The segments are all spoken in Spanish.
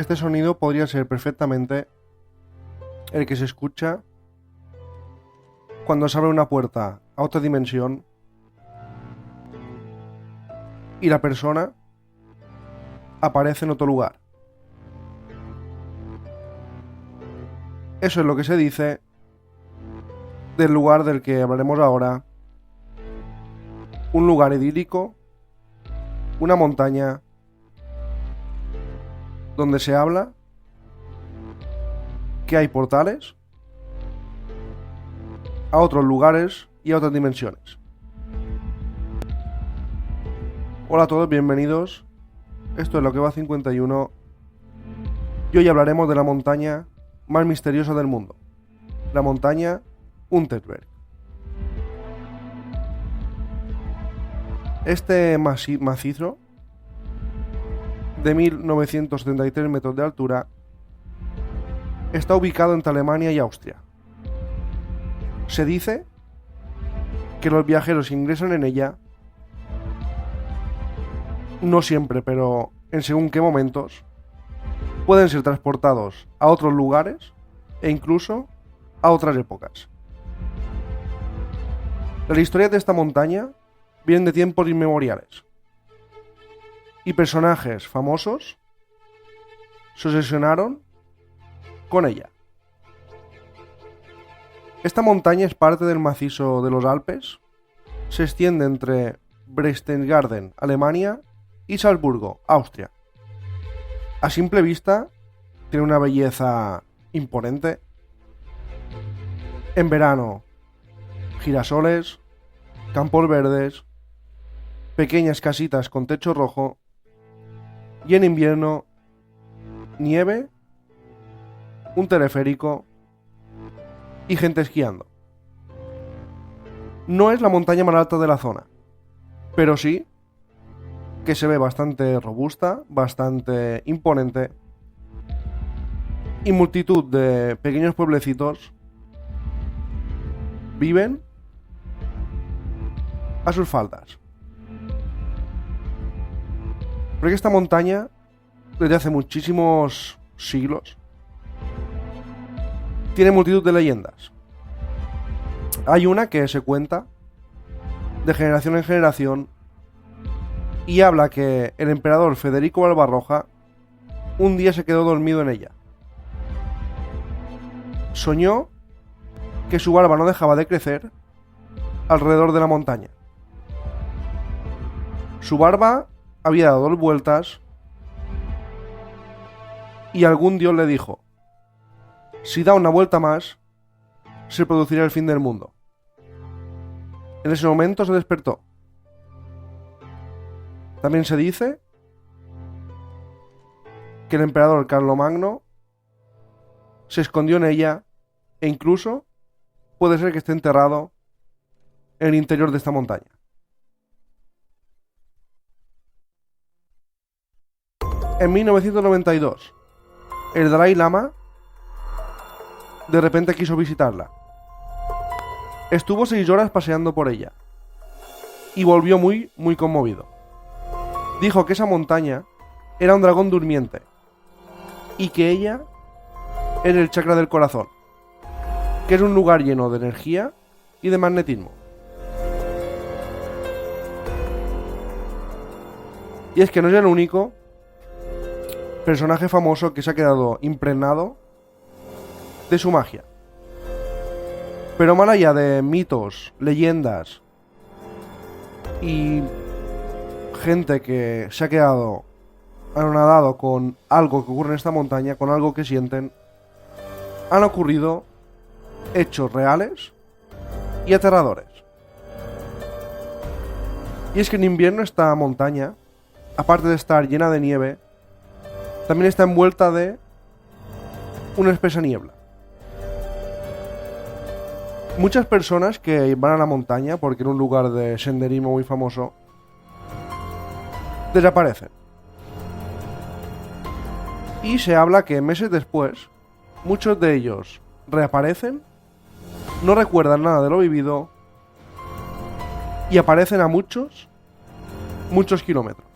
Este sonido podría ser perfectamente el que se escucha cuando se abre una puerta a otra dimensión y la persona aparece en otro lugar. Eso es lo que se dice del lugar del que hablaremos ahora. Un lugar idílico, una montaña donde se habla que hay portales a otros lugares y a otras dimensiones. Hola a todos, bienvenidos. Esto es Lo que va 51 y hoy hablaremos de la montaña más misteriosa del mundo, la montaña Unterberg. Este macizo de 1973 metros de altura está ubicado entre Alemania y Austria. Se dice que los viajeros ingresan en ella, no siempre, pero en según qué momentos, pueden ser transportados a otros lugares e incluso a otras épocas. Las historias de esta montaña vienen de tiempos inmemoriales y personajes famosos se obsesionaron con ella. Esta montaña es parte del macizo de los Alpes, se extiende entre Berchtesgaden, Alemania, y Salzburgo, Austria. A simple vista tiene una belleza imponente. En verano, girasoles, campos verdes, pequeñas casitas con techo rojo, y en invierno, nieve, un teleférico y gente esquiando. No es la montaña más alta de la zona, pero sí que se ve bastante robusta, bastante imponente, y multitud de pequeños pueblecitos viven a sus faldas. Porque esta montaña, desde hace muchísimos siglos, tiene multitud de leyendas. Hay una que se cuenta de generación en generación y habla que el emperador Federico Barbarroja un día se quedó dormido en ella. Soñó que su barba no dejaba de crecer alrededor de la montaña. Su barba había dado 2 vueltas y algún dios le dijo: si da una vuelta más, se producirá el fin del mundo. En ese momento se despertó. También se dice que el emperador Carlomagno se escondió en ella e incluso puede ser que esté enterrado en el interior de esta montaña. En 1992, el Dalai Lama de repente quiso visitarla. Estuvo 6 horas paseando por ella y volvió muy conmovido. Dijo que esa montaña era un dragón durmiente y que ella era el chakra del corazón, que es un lugar lleno de energía y de magnetismo. Y es que no es el único personaje famoso que se ha quedado impregnado de su magia. Pero más allá de mitos, leyendas y gente que se ha quedado anonadado con algo que ocurre en esta montaña, con algo que sienten, han ocurrido hechos reales y aterradores. Y es que en invierno esta montaña, aparte de estar llena de nieve, también está envuelta de una espesa niebla. Muchas personas que van a la montaña, porque era un lugar de senderismo muy famoso, desaparecen. Y se habla que meses después, muchos de ellos reaparecen, no recuerdan nada de lo vivido y aparecen a muchos kilómetros.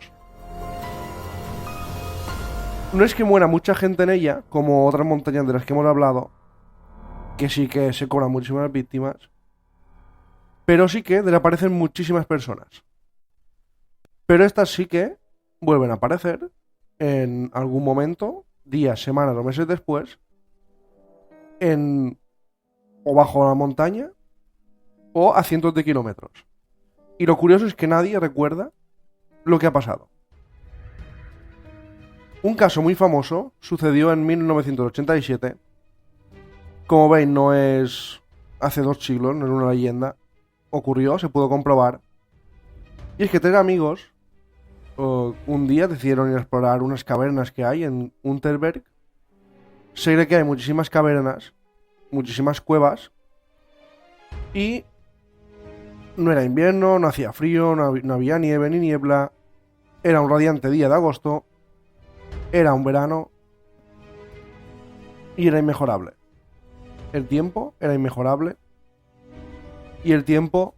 No es que muera mucha gente en ella, como otras montañas de las que hemos hablado, que sí que se cobran muchísimas víctimas, pero sí que desaparecen muchísimas personas. Pero estas sí que vuelven a aparecer en algún momento, días, semanas o meses después, en o bajo la montaña o a cientos de kilómetros. Y lo curioso es que nadie recuerda lo que ha pasado. Un caso muy famoso sucedió en 1987. Como veis, no es hace 2 siglos, no es una leyenda. Ocurrió, se pudo comprobar. Y es que tres amigos un día decidieron ir a explorar unas cavernas que hay en Unterberg. Se cree que hay muchísimas cavernas, muchísimas cuevas. Y no era invierno, no hacía frío, no había nieve ni niebla. Era un radiante día de agosto. Era un verano. Y era inmejorable. El tiempo era inmejorable. Y el tiempo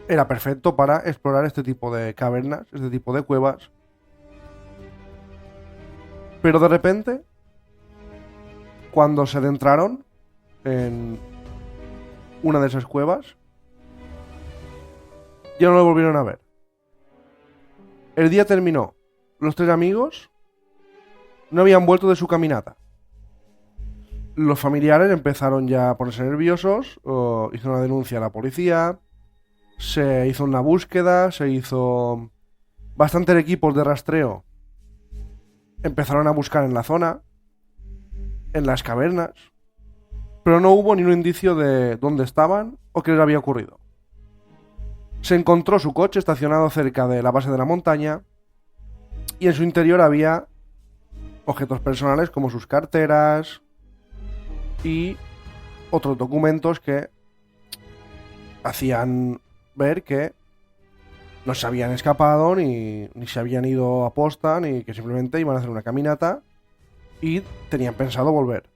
era perfecto para explorar este tipo de cavernas, este tipo de cuevas. Pero de repente, cuando se adentraron en una de esas cuevas, ya no lo volvieron a ver. El día terminó. Los tres amigos no habían vuelto de su caminata. Los familiares empezaron ya a ponerse nerviosos, hizo una denuncia a la policía, se hizo una búsqueda, se hizo bastantes equipos de rastreo. Empezaron a buscar en la zona, en las cavernas, pero no hubo ni un indicio de dónde estaban o qué les había ocurrido. Se encontró su coche estacionado cerca de la base de la montaña y en su interior había objetos personales como sus carteras y otros documentos que hacían ver que no se habían escapado ni se habían ido a posta ni que simplemente iban a hacer una caminata y tenían pensado volver.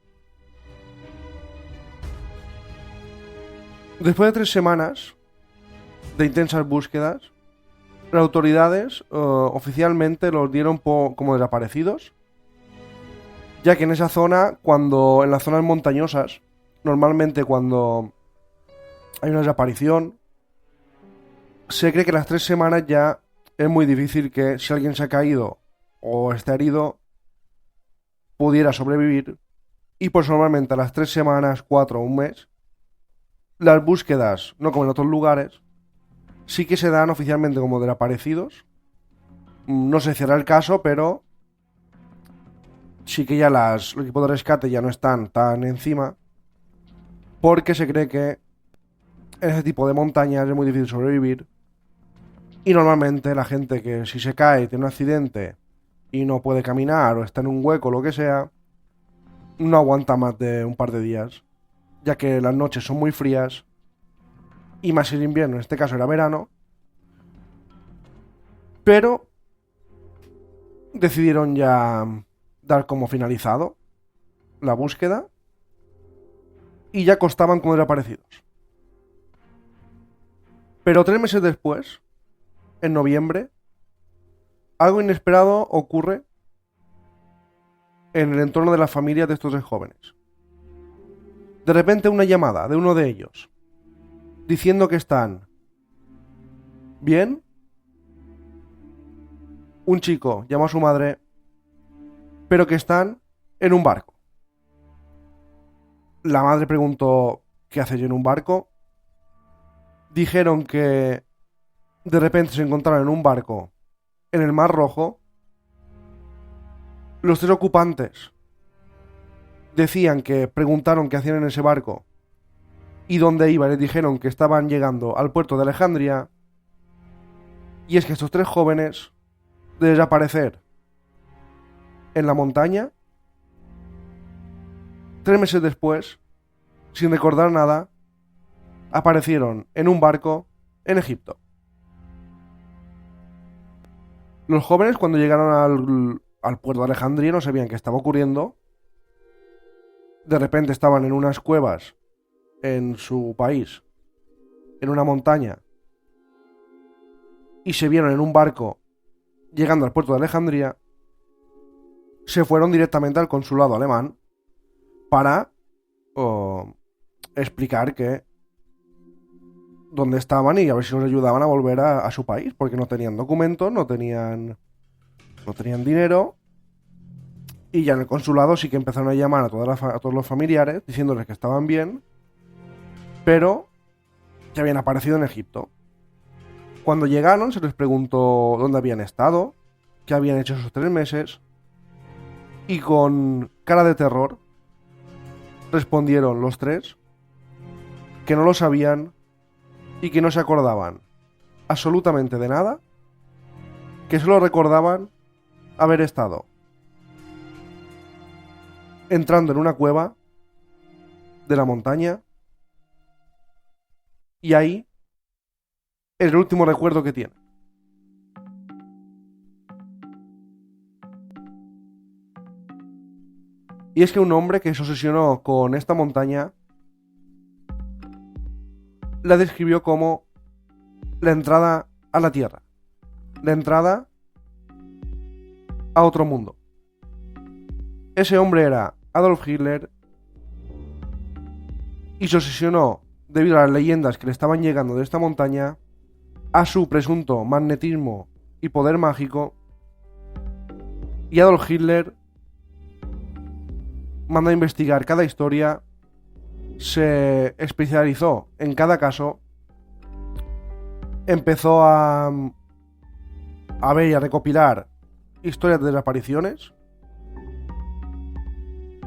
Después de 3 semanas de intensas búsquedas, las autoridades oficialmente los dieron como desaparecidos, ya que en esa zona, en las zonas montañosas, normalmente cuando hay una desaparición, se cree que las 3 semanas ya es muy difícil que si alguien se ha caído o está herido, pudiera sobrevivir. Y pues normalmente a las 3 semanas, 4 o un mes, las búsquedas, no como en otros lugares, sí que se dan oficialmente como desaparecidos. No se cierra el caso, pero sí que ya los equipos de rescate ya no están tan encima, porque se cree que en ese tipo de montañas es muy difícil sobrevivir. Y normalmente la gente que si se cae, tiene un accidente y no puede caminar o está en un hueco o lo que sea, no aguanta más de un par de días, ya que las noches son muy frías y más el invierno, en este caso era verano. Pero decidieron ya dar como finalizado la búsqueda y ya costaban como desaparecidos. Pero 3 meses después, en noviembre, algo inesperado ocurre en el entorno de la familia de estos tres jóvenes. De repente una llamada de uno de ellos, diciendo que están bien. Un chico llama a su madre, pero que están en un barco. La madre preguntó, ¿qué hace yo en un barco? Dijeron que de repente se encontraron en un barco en el Mar Rojo. Los tres ocupantes decían que preguntaron qué hacían en ese barco y dónde iban. Les dijeron que estaban llegando al puerto de Alejandría. Y es que estos tres jóvenes, de desaparecer en la montaña, 3 meses después, sin recordar nada, aparecieron en un barco en Egipto. Los jóvenes, cuando llegaron al puerto de Alejandría, no sabían qué estaba ocurriendo. De repente estaban en unas cuevas en su país, en una montaña, y se vieron en un barco llegando al puerto de Alejandría se fueron directamente al consulado alemán para explicar que dónde estaban y a ver si nos ayudaban a volver a su país, porque no tenían documentos, no tenían dinero. Y ya en el consulado sí que empezaron a llamar a todos los familiares diciéndoles que estaban bien, pero que habían aparecido en Egipto. Cuando llegaron se les preguntó dónde habían estado, qué habían hecho esos 3 meses, y con cara de terror respondieron los 3 que no lo sabían y que no se acordaban absolutamente de nada, que solo recordaban haber estado entrando en una cueva de la montaña, y ahí es el último recuerdo que tiene. Y es que un hombre que se obsesionó con esta montaña la describió como la entrada a la Tierra, la entrada a otro mundo. Ese hombre era Adolf Hitler y se obsesionó, debido a las leyendas que le estaban llegando de esta montaña, a su presunto magnetismo y poder mágico, y Adolf Hitler mandó a investigar cada historia, se especializó en cada caso, empezó a ver y a recopilar historias de desapariciones,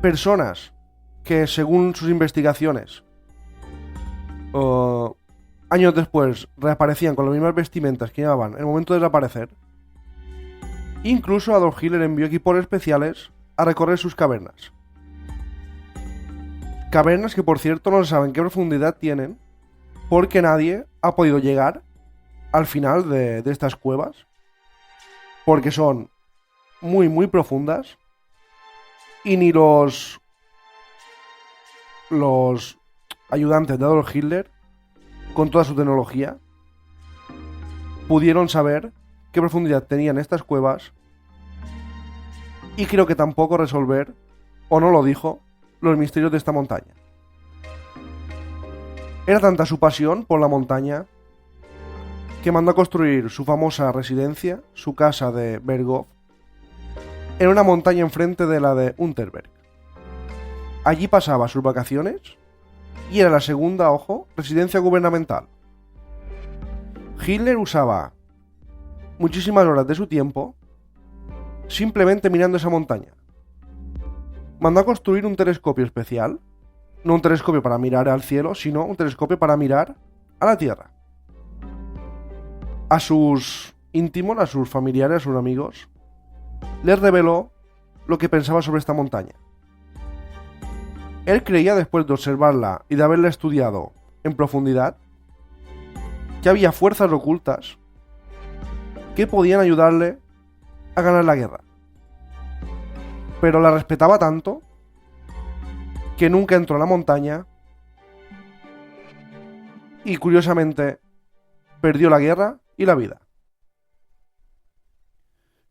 personas que según sus investigaciones años después reaparecían con las mismas vestimentas que llevaban en el momento de desaparecer. Incluso Adolf Hitler envió equipos especiales a recorrer sus cavernas. Cavernas que, por cierto, no se sabe qué profundidad tienen, porque nadie ha podido llegar al final de estas cuevas, porque son muy, muy profundas, y ni los ayudantes de Adolf Hitler, con toda su tecnología, pudieron saber qué profundidad tenían estas cuevas, y creo que tampoco resolver, o no lo dijo, los misterios de esta montaña. Era tanta su pasión por la montaña que mandó a construir su famosa residencia, su casa de Berghof, en una montaña enfrente de la de Unterberg. Allí pasaba sus vacaciones y era la segunda, ojo, residencia gubernamental. Hitler usaba muchísimas horas de su tiempo simplemente mirando esa montaña. Mandó a construir un telescopio especial, no un telescopio para mirar al cielo, sino un telescopio para mirar a la Tierra. A sus íntimos, a sus familiares, a sus amigos, les reveló lo que pensaba sobre esta montaña. Él creía, después de observarla y de haberla estudiado en profundidad, que había fuerzas ocultas que podían ayudarle a ganar la guerra. Pero la respetaba tanto que nunca entró a la montaña y, curiosamente, perdió la guerra y la vida.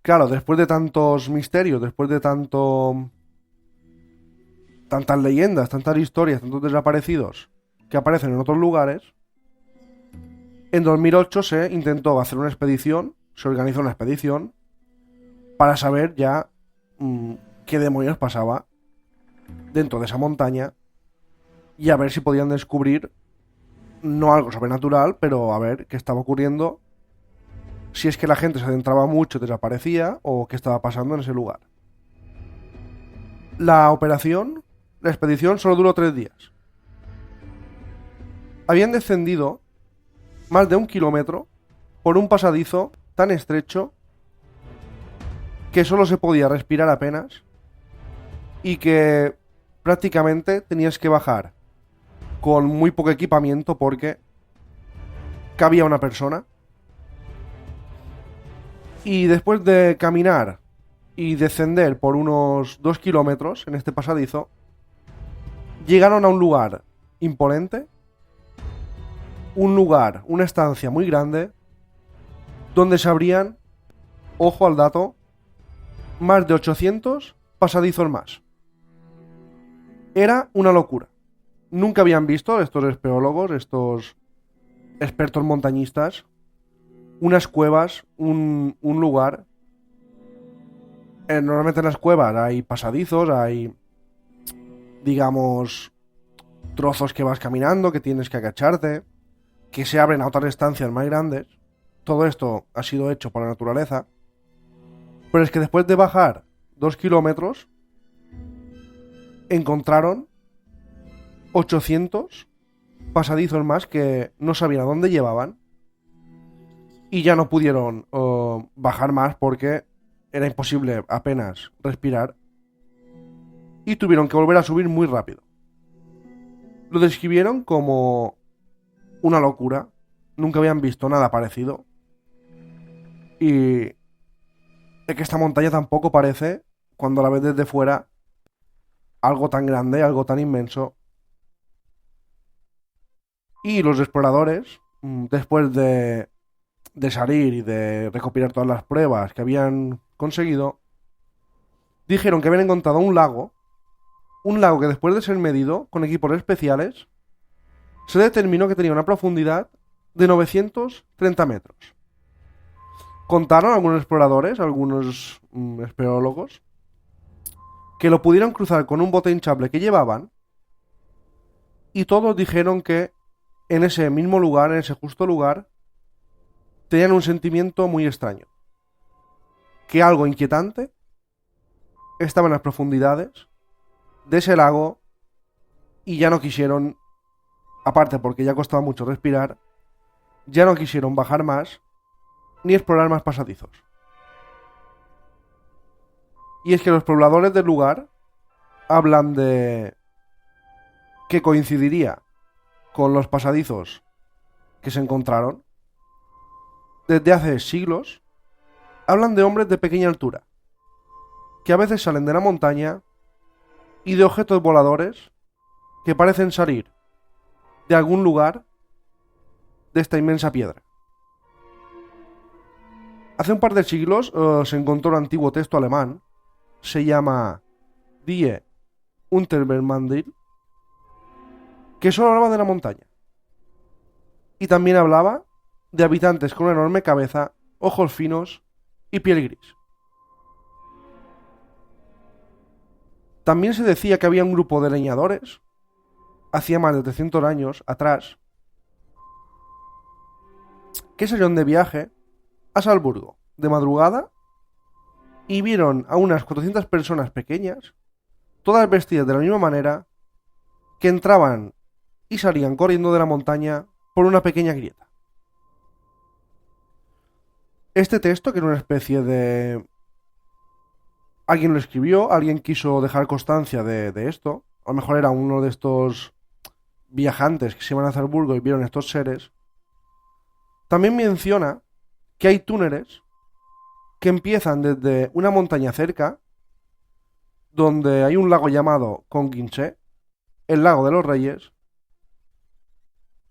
Claro, después de tantos misterios, después de tantas leyendas, tantas historias, tantos desaparecidos que aparecen en otros lugares, en 2008 se intentó hacer una expedición, se organizó una expedición para saber ya qué demonios pasaba dentro de esa montaña y a ver si podían descubrir no algo sobrenatural, pero a ver qué estaba ocurriendo, si es que la gente se adentraba mucho y desaparecía, o qué estaba pasando en ese lugar. La expedición solo duró 3 días. Habían descendido más de 1 kilómetro por un pasadizo tan estrecho que solo se podía respirar apenas y que prácticamente tenías que bajar con muy poco equipamiento porque cabía una persona. Y después de caminar y descender por unos 2 kilómetros en este pasadizo, llegaron a un lugar imponente, una estancia muy grande, donde se abrían, ojo al dato, más de 800 pasadizos más. Era una locura. Nunca habían visto estos espeólogos, estos expertos montañistas, unas cuevas, un lugar. Normalmente en las cuevas hay pasadizos, hay, digamos, trozos que vas caminando, que tienes que agacharte, que se abren a otras estancias más grandes. Todo esto ha sido hecho por la naturaleza. Pero es que después de bajar 2 kilómetros, encontraron 800 pasadizos más que no sabían a dónde llevaban. Y ya no pudieron bajar más porque era imposible apenas respirar. Y tuvieron que volver a subir muy rápido. Lo describieron como una locura. Nunca habían visto nada parecido. Y es que esta montaña tampoco parece, cuando la ves desde fuera, algo tan grande, algo tan inmenso. Y los exploradores, después de salir y de recopilar todas las pruebas que habían conseguido, dijeron que habían encontrado un lago que después de ser medido con equipos especiales, se determinó que tenía una profundidad de 930 metros. Contaron algunos exploradores, algunos espeleólogos, que lo pudieron cruzar con un bote hinchable que llevaban, y todos dijeron que en ese mismo lugar, en ese justo lugar, tenían un sentimiento muy extraño. Que algo inquietante estaba en las profundidades de ese lago y ya no quisieron, aparte porque ya costaba mucho respirar, ya no quisieron bajar más ni explorar más pasadizos. Y es que los pobladores del lugar hablan de que coincidiría con los pasadizos que se encontraron. Desde hace siglos, hablan de hombres de pequeña altura, que a veces salen de la montaña, y de objetos voladores que parecen salir de algún lugar de esta inmensa piedra. Hace un par de siglos se encontró un antiguo texto alemán, se llama Die Unterbergmandel, que solo hablaba de la montaña. Y también hablaba de habitantes con una enorme cabeza, ojos finos y piel gris. También se decía que había un grupo de leñadores, hacía más de 300 años atrás, que salieron de viaje a Salzburgo de madrugada y vieron a unas 400 personas pequeñas, todas vestidas de la misma manera, que entraban y salían corriendo de la montaña por una pequeña grieta. Este texto, que era una especie de... Alguien lo escribió, alguien quiso dejar constancia de esto, a lo mejor era uno de estos viajantes que se iban a Salzburgo y vieron estos seres. También menciona que hay túneles que empiezan desde una montaña cerca, donde hay un lago llamado Konginche, el lago de los reyes,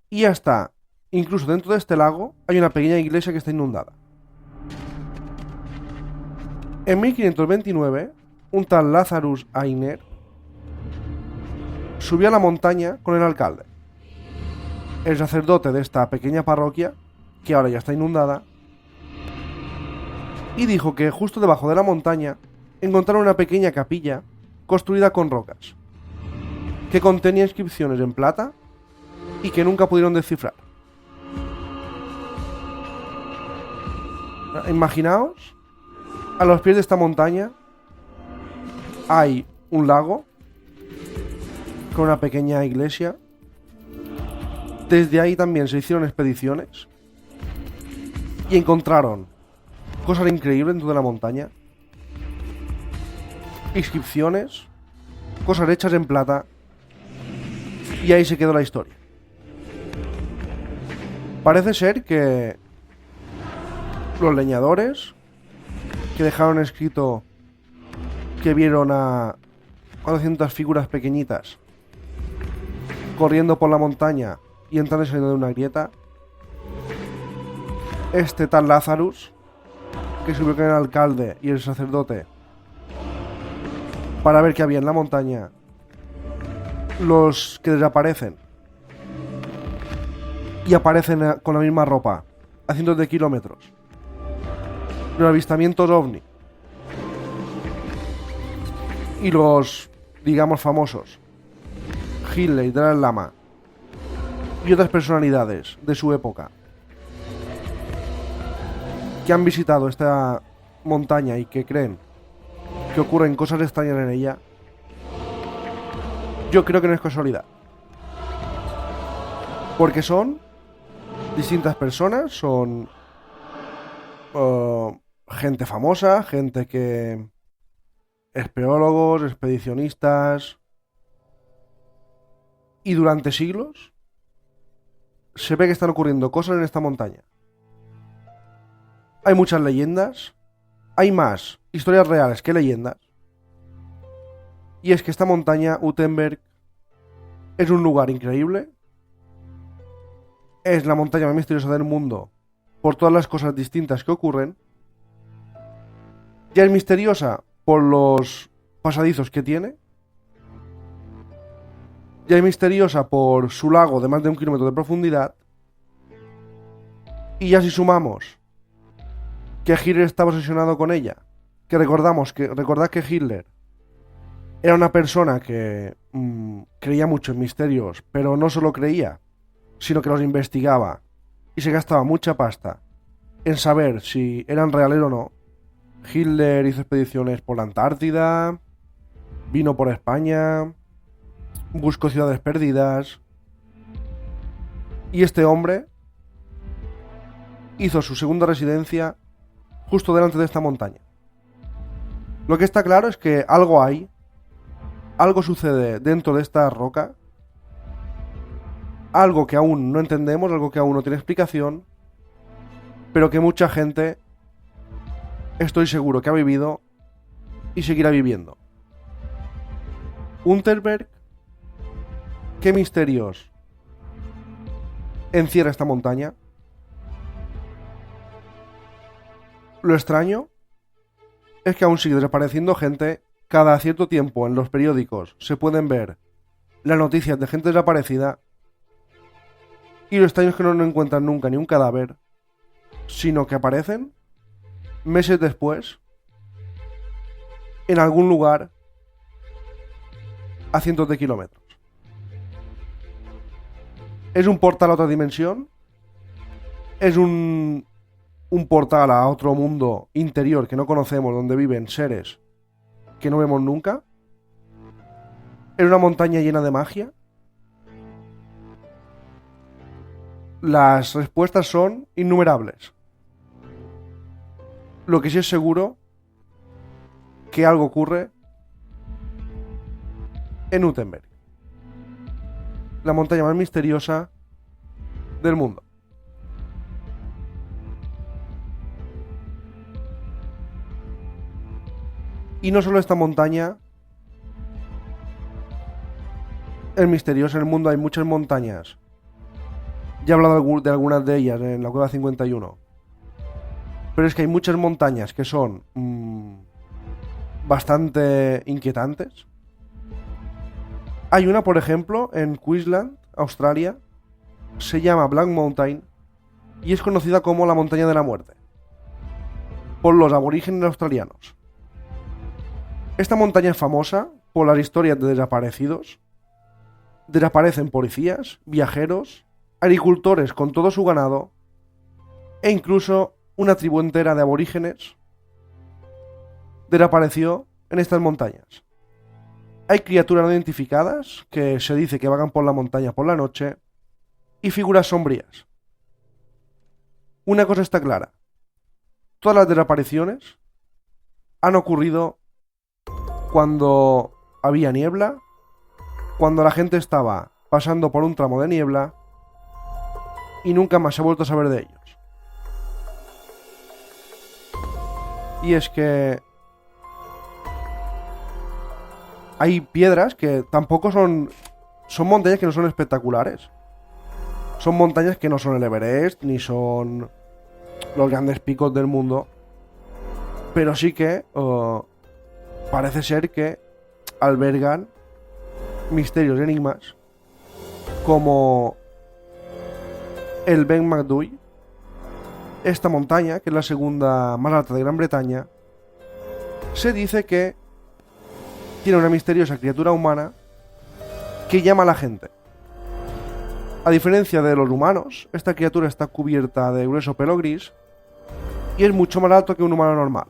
y hasta, incluso dentro de este lago, hay una pequeña iglesia que está inundada. En 1529, un tal Lazarus Ainer subió a la montaña con el alcalde. El sacerdote de esta pequeña parroquia, que ahora ya está inundada, y dijo que justo debajo de la montaña encontraron una pequeña capilla construida con rocas, que contenía inscripciones en plata y que nunca pudieron descifrar. Imaginaos, a los pies de esta montaña hay un lago con una pequeña iglesia. Desde ahí también se hicieron expediciones y encontraron cosas increíbles dentro de la montaña, inscripciones, cosas hechas en plata, y ahí se quedó la historia. Parece ser que los leñadores que dejaron escrito que vieron a 400 figuras pequeñitas corriendo por la montaña y entrando y saliendo de una grieta. Este tal Lazarus, que subió con el alcalde y el sacerdote, para ver qué había en la montaña, los que desaparecen y aparecen con la misma ropa a cientos de kilómetros, los avistamientos ovni y los, digamos, famosos Hitler y Dalai Lama y otras personalidades de su época que han visitado esta montaña y que creen que ocurren cosas extrañas en ella, yo creo que no es casualidad. Porque son distintas personas, son gente famosa, gente que... espeleólogos, expedicionistas... Y durante siglos se ve que están ocurriendo cosas en esta montaña. Hay muchas leyendas, hay más historias reales que leyendas. Y es que esta montaña, Utenberg, es un lugar increíble. Es la montaña más misteriosa del mundo por todas las cosas distintas que ocurren. Ya es misteriosa por los pasadizos que tiene. Ya es misteriosa por su lago de más de 1 kilómetro de profundidad. Y ya si sumamos que Hitler estaba obsesionado con ella, que recordad que Hitler era una persona que creía mucho en misterios, pero no solo creía, sino que los investigaba y se gastaba mucha pasta en saber si eran reales o no. Hitler hizo expediciones por la Antártida, vino por España, buscó ciudades perdidas, y este hombre hizo su segunda residencia justo delante de esta montaña. Lo que está claro es que algo hay, algo sucede dentro de esta roca, algo que aún no entendemos, algo que aún no tiene explicación, pero que mucha gente, estoy seguro que ha vivido y seguirá viviendo. Unterberg, ¿qué misterios encierra esta montaña? Lo extraño es que aún sigue desapareciendo gente. Cada cierto tiempo en los periódicos se pueden ver las noticias de gente desaparecida. Y lo extraño es que no encuentran nunca ni un cadáver, sino que aparecen meses después en algún lugar a cientos de kilómetros. ¿Es un portal a otra dimensión? ¿Es un portal a otro mundo interior que no conocemos, donde viven seres que no vemos nunca? ¿Es una montaña llena de magia? Las respuestas son innumerables. Lo que sí es seguro que algo ocurre en Utenberg, la montaña más misteriosa del mundo. Y no solo esta montaña es misteriosa, en el mundo hay muchas montañas. Ya he hablado de algunas de ellas en la Cueva 51. Pero es que hay muchas montañas que son bastante inquietantes. Hay una, por ejemplo, en Queensland, Australia, se llama Black Mountain y es conocida como la montaña de la muerte por los aborígenes australianos. Esta montaña es famosa por las historias de desaparecidos. Desaparecen policías, viajeros, agricultores con todo su ganado e incluso una tribu entera de aborígenes desapareció en estas montañas. Hay criaturas no identificadas que se dice que vagan por la montaña por la noche y figuras sombrías. Una cosa está clara: todas las desapariciones han ocurrido cuando había niebla, cuando la gente estaba pasando por un tramo de niebla y nunca más se ha vuelto a saber de ellos. Y es que hay piedras que tampoco son montañas que no son espectaculares. Son montañas que no son el Everest ni son los grandes picos del mundo, pero sí que parece ser que albergan misterios y enigmas como el Ben Macdui, esta montaña, que es la segunda más alta de Gran Bretaña. Se dice que tiene una misteriosa criatura humana que llama a la gente. A diferencia de los humanos, esta criatura está cubierta de grueso pelo gris y es mucho más alto que un humano normal.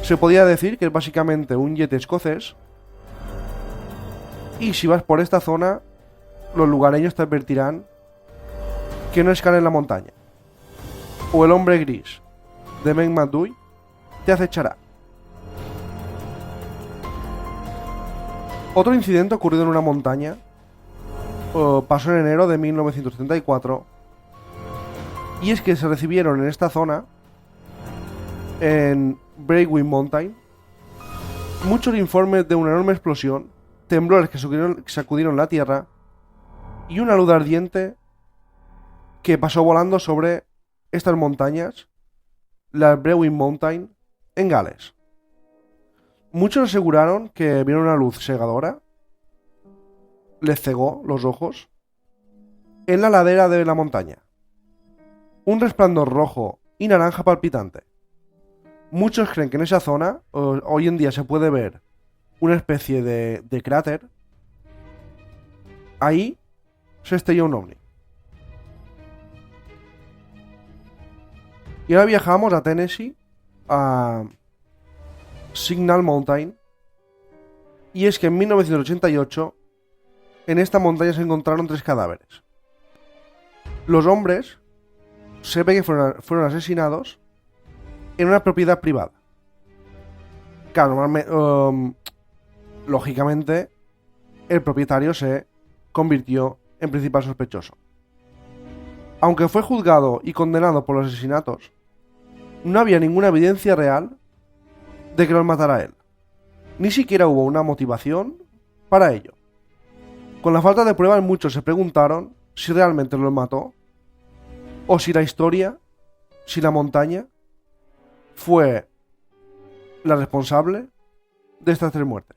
Se podría decir que es básicamente un yeti escocés, y si vas por esta zona, los lugareños te advertirán que no escales la montaña, o el hombre gris de Ben Macdui te acechará. Otro incidente ocurrido en una montaña pasó en enero de 1974, y es que se recibieron en esta zona, en Breakwind Mountain, muchos informes de una enorme explosión, temblores que sacudieron la tierra y una luz ardiente que pasó volando sobre estas montañas, la Breakwind Mountain, en Gales. Muchos aseguraron que vieron una luz cegadora, les cegó los ojos, en la ladera de la montaña. Un resplandor rojo y naranja palpitante. Muchos creen que en esa zona hoy en día se puede ver una especie de cráter. Ahí se estrelló un ovni. Y ahora viajamos a Tennessee, a Signal Mountain. Y es que en 1988 en esta montaña se encontraron 3 cadáveres. Los hombres se ve que fueron asesinados en una propiedad privada. Claro, lógicamente el propietario se convirtió en principal sospechoso. Aunque fue juzgado y condenado por los asesinatos, no había ninguna evidencia real de que los matara él. Ni siquiera hubo una motivación para ello. Con la falta de pruebas, muchos se preguntaron si realmente los mató, o si la historia, si la montaña, fue la responsable de estas 3 muertes.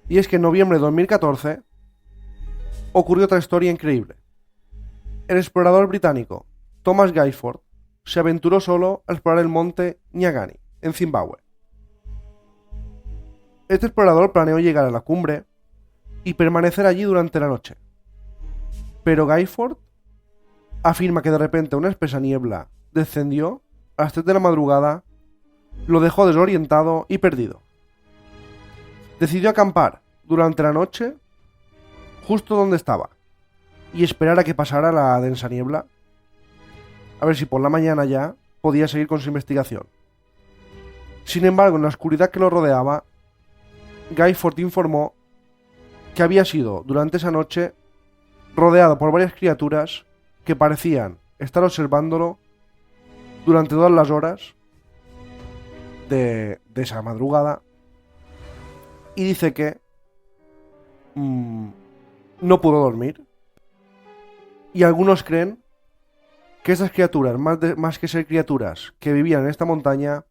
Y es que en noviembre de 2014 ocurrió otra historia increíble. El explorador británico Thomas Gayford se aventuró solo a explorar el monte Nyagani, en Zimbabue. Este explorador planeó llegar a la cumbre y permanecer allí durante la noche. Pero Gayford afirma que de repente una espesa niebla descendió a las 3 de la madrugada, lo dejó desorientado y perdido. Decidió acampar durante la noche justo donde estaba y esperar a que pasara la densa niebla, a ver si por la mañana ya podía seguir con su investigación. Sin embargo, en la oscuridad que lo rodeaba, Gayford informó que había sido durante esa noche rodeado por varias criaturas que parecían estar observándolo durante todas las horas de esa madrugada, y dice que no pudo dormir, y algunos creen que estas criaturas, más que ser criaturas que vivían en esta montaña,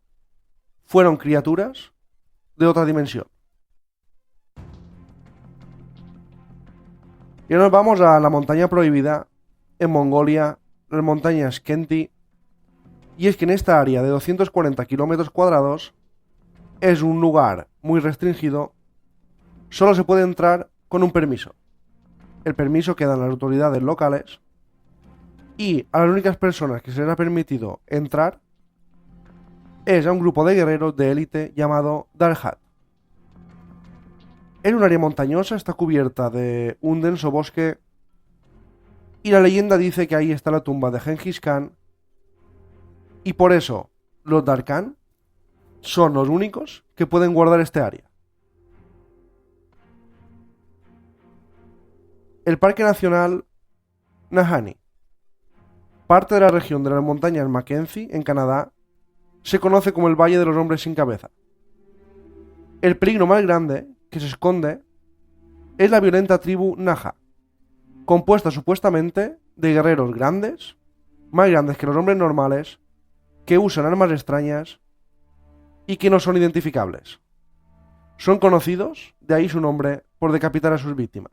fueron criaturas de otra dimensión. Y ahora nos vamos a la montaña prohibida en Mongolia, las montañas Khenti. Y es que en esta área de 240 kilómetros cuadrados es un lugar muy restringido. Solo se puede entrar con un permiso. El permiso que dan las autoridades locales, y a las únicas personas que se les ha permitido entrar es a un grupo de guerreros de élite llamado Darhat. En un área montañosa, está cubierta de un denso bosque, y la leyenda dice que ahí está la tumba de Genghis Khan, y por eso los Darkhan son los únicos que pueden guardar este área. El Parque Nacional Nahanni, parte de la región de las montañas Mackenzie, en Canadá, se conoce como el Valle de los Hombres sin Cabeza. El peligro más grande que se esconde es la violenta tribu Naja, compuesta supuestamente de guerreros grandes, más grandes que los hombres normales, que usan armas extrañas y que no son identificables. Son conocidos, de ahí su nombre, por decapitar a sus víctimas.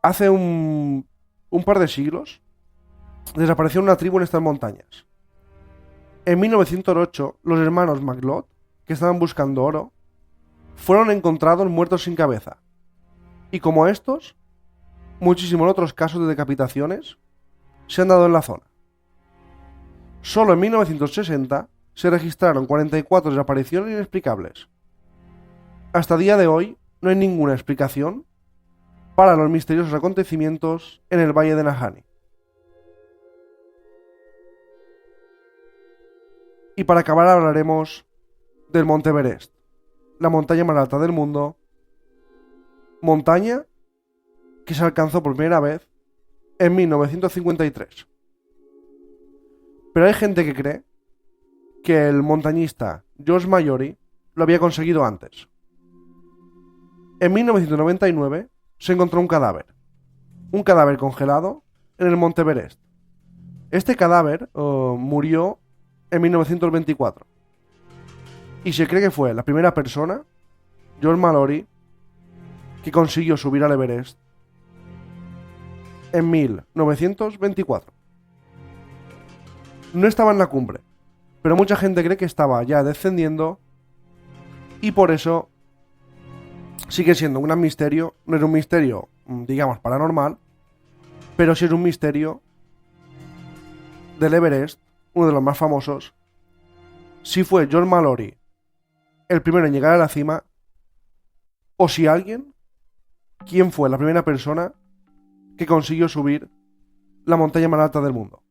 Hace un par de siglos desapareció una tribu en estas montañas. En 1908, los hermanos McLeod, que estaban buscando oro, fueron encontrados muertos sin cabeza. Y como estos, muchísimos otros casos de decapitaciones se han dado en la zona. Solo en 1960 se registraron 44 desapariciones inexplicables. Hasta el día de hoy no hay ninguna explicación para los misteriosos acontecimientos en el Valle de Nahanni. Y para acabar hablaremos del Monte Everest, la montaña más alta del mundo, montaña que se alcanzó por primera vez en 1953. Pero hay gente que cree que el montañista George Mallory lo había conseguido antes. En 1999 se encontró un cadáver congelado en el Monte Everest. Este cadáver murió en 1924 y se cree que fue la primera persona, George Mallory, que consiguió subir al Everest en 1924. No estaba en la cumbre, pero mucha gente cree que estaba ya descendiendo y por eso sigue siendo un gran misterio. No es un misterio, digamos, paranormal, pero sí es un misterio del Everest, uno de los más famosos. Si fue George Mallory el primero en llegar a la cima, o si alguien, quién fue la primera persona que consiguió subir la montaña más alta del mundo.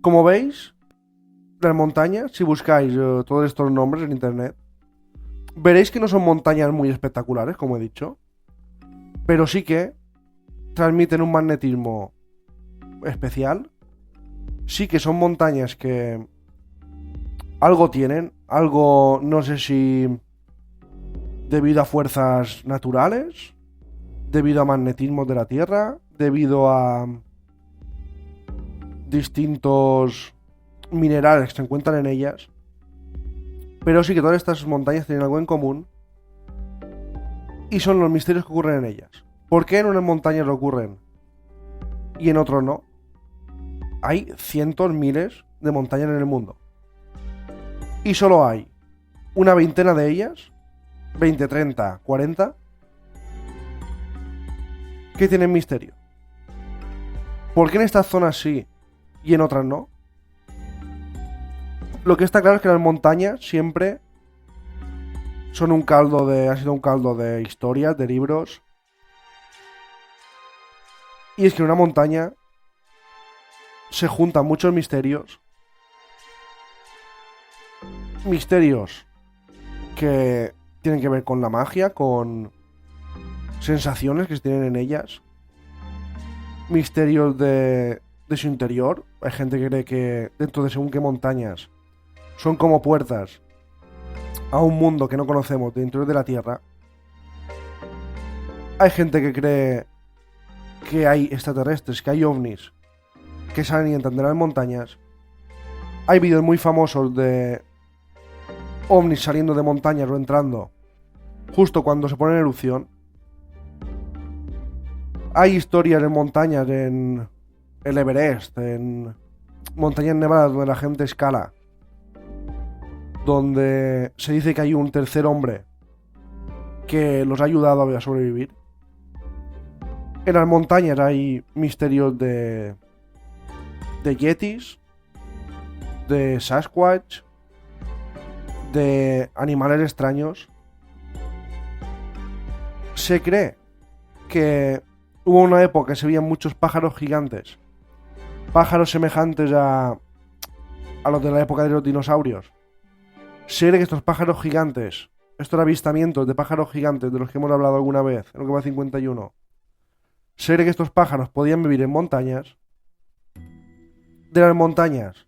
Como veis, las montañas, si buscáis todos estos nombres en internet, veréis que no son montañas muy espectaculares, como he dicho, pero sí que transmiten un magnetismo especial. Sí que son montañas que algo tienen, algo, no sé si debido a fuerzas naturales, debido a magnetismos de la Tierra, debido a distintos minerales que se encuentran en ellas, pero sí que todas estas montañas tienen algo en común y son los misterios que ocurren en ellas. ¿Por qué en unas montañas ocurren y en otros no? Hay cientos, miles de montañas en el mundo y solo hay una veintena de ellas, 20, 30, 40, que tienen misterio. ¿Por qué en estas zonas sí y en otras no? Lo que está claro es que las montañas siempre son han sido un caldo de historias, de libros. Y es que en una montaña se juntan muchos misterios. Misterios que tienen que ver con la magia, con sensaciones que se tienen en ellas. Misterios de su interior. Hay gente que cree que dentro de según qué montañas son como puertas a un mundo que no conocemos dentro de la Tierra. Hay gente que cree que hay extraterrestres, que hay ovnis que salen y entran de las montañas. Hay vídeos muy famosos de ovnis saliendo de montañas o entrando justo cuando se pone en erupción. Hay historias en montañas, en el Everest, en montañas nevadas donde la gente escala, donde se dice que hay un tercer hombre que los ha ayudado a sobrevivir. En las montañas hay misterios de yetis, de Sasquatch, de animales extraños. Se cree que hubo una época que se veían muchos pájaros gigantes, pájaros semejantes a los de la época de los dinosaurios. Se cree que estos pájaros gigantes, estos avistamientos de pájaros gigantes de los que hemos hablado alguna vez, en lo que va 51, se cree que estos pájaros podían vivir en montañas. De las montañas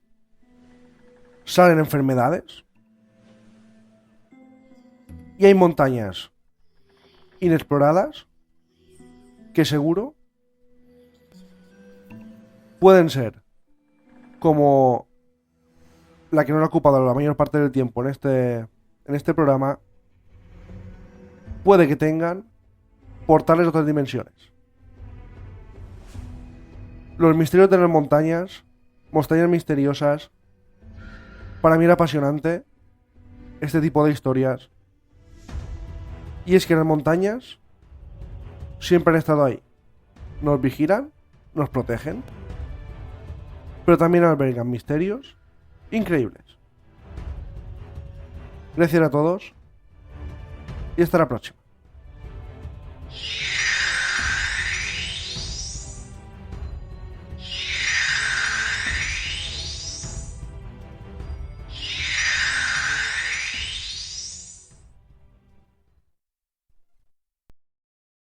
salen enfermedades. Y hay montañas inexploradas que seguro pueden ser como la que nos ha ocupado la mayor parte del tiempo en este programa, puede que tengan portales de otras dimensiones. Los misterios de las montañas misteriosas, para mí era apasionante este tipo de historias. Y es que las montañas siempre han estado ahí. Nos vigilan, nos protegen, pero también albergan misterios increíbles. Gracias a todos y hasta la próxima.